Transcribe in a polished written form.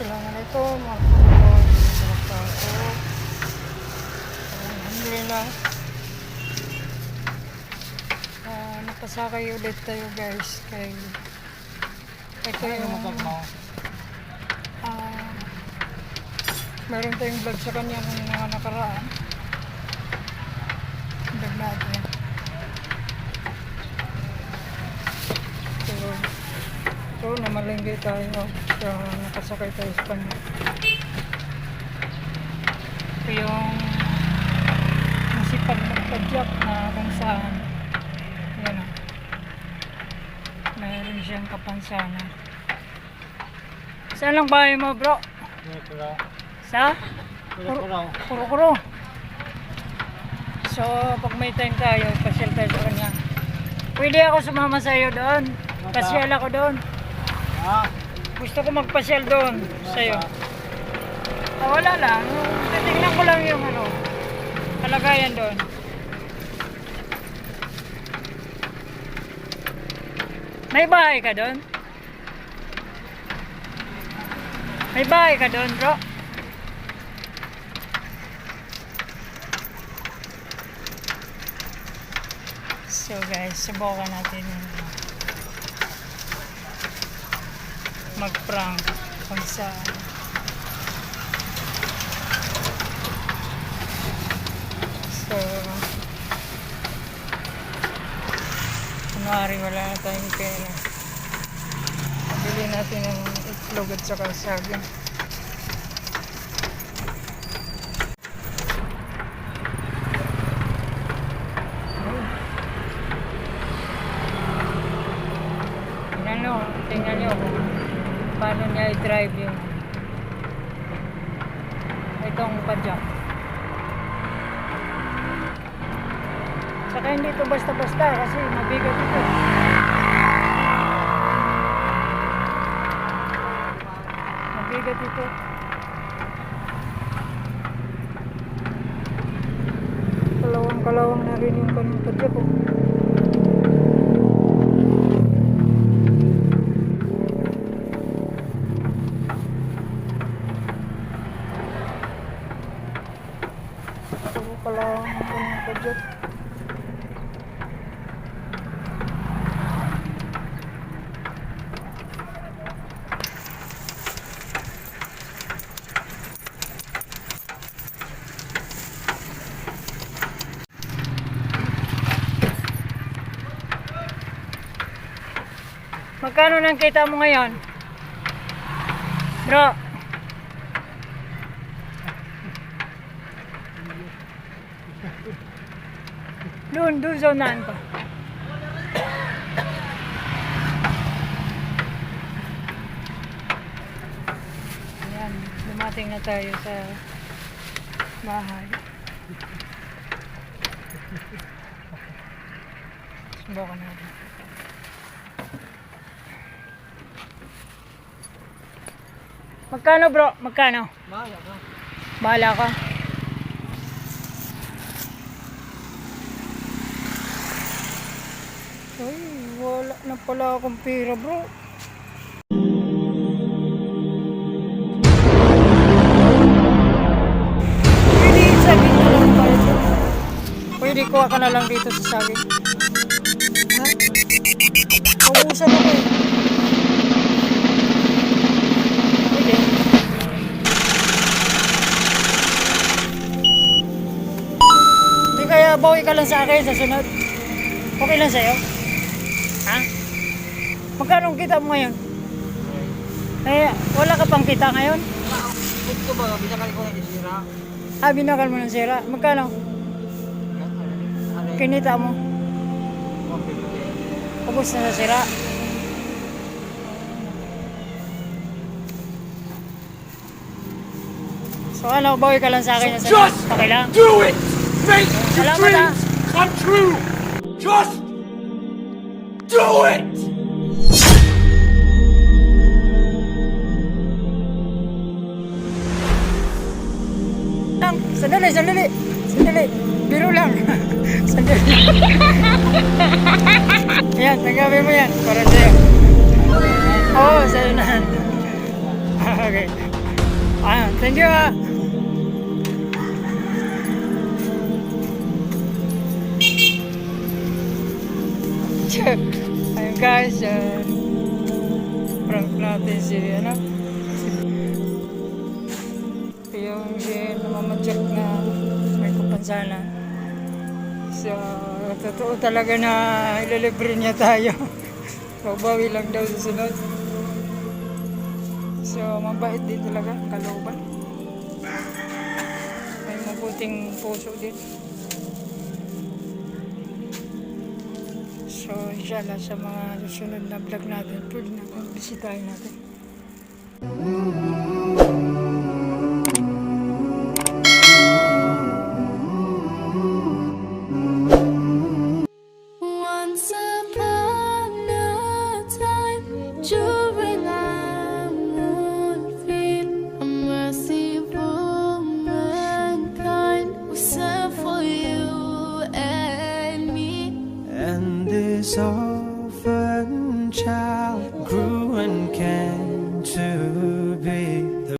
Assalamualaikum warahmatullahi wabarakatuh. Alhamdulillah. Napasakay ulit tayo guys kay ito yung meron tayong vlog sa kanya ng mga nakaraan. Vlog natin. So namalinggi tayo kaya nakasakay tayo sa kanya. Ito yung masipag magpadyak na kung saan yan o, mayroon siyang kapansanan. Saan lang bahay mo bro? Kuro-kuro. Sa? Kuro-kuro. Kuro-kuro. So pag may time tayo, pasyal tayo sa kanya. Pwede ako sumama sa iyo doon. Pasyal ako doon. Gusto ko magpasyal doon sa'yo. Wala lang. Titignan ko lang yung kalagayan doon. May bahay ka doon? May bahay ka doon, bro? So guys, subukan natin yung mag-prank kung saan. So kunwari wala na tayong pera, bili natin ng itlog at saka saging. Tingnan nyo kung paano niya i-drive yung itong padyak. Saka hindi ito basta-basta kasi mabigat ito. Mabigat ito. Kalawang-kalawang na rin yung kanyang padyak ko. Pala ang budget. Magkano nang kita mo ngayon? Bro. Doon sa unahan pa. Ayan, dumating na tayo sa bahay. Subukan natin. Magkano bro? Magkano? Bahala ka. Bahala ka. Ay, wala na pala akong pera bro. Pwede saging na lang tayo bro. Pwede kuha ka na lang dito sa saging. Ha? Paubusan ako eh. Pwede. Hindi kaya bawi ka lang sa akin sa sunod. Okay lang sa'yo? Ha? Magkano kita mo ngayon? Eh, wala ka pang kita ngayon? Ito ba? Binakal ko ng sira. Binakal mo ng sira. Magkano? Kinita mo? 150. Ubus na sa sira. So ano, bawi ka lang sa akin. So just okay lang? do it! Make your Salamat, dreams come true! Just do it! Sandali. Biro lang. Sandali. Yan, tanggapin mo yan. Para sa'yo. Oo, sa'yo na. Okay. Thank you ah. Ayun guys, prank natin si ano, yung si namamadyak na may kupansana. So, totoo talaga na ililibre niya tayo. Babawi lang daw sa sunod. So, mabait din talaga, kalooban. May mabuting puso din. So, inshallah sa mga susunod na vlog natin, pwede na kung bisitahin natin. Once upon a time, during our moonbeam, a merciful mankind was sent for you and me. And this orphan child grew and came to be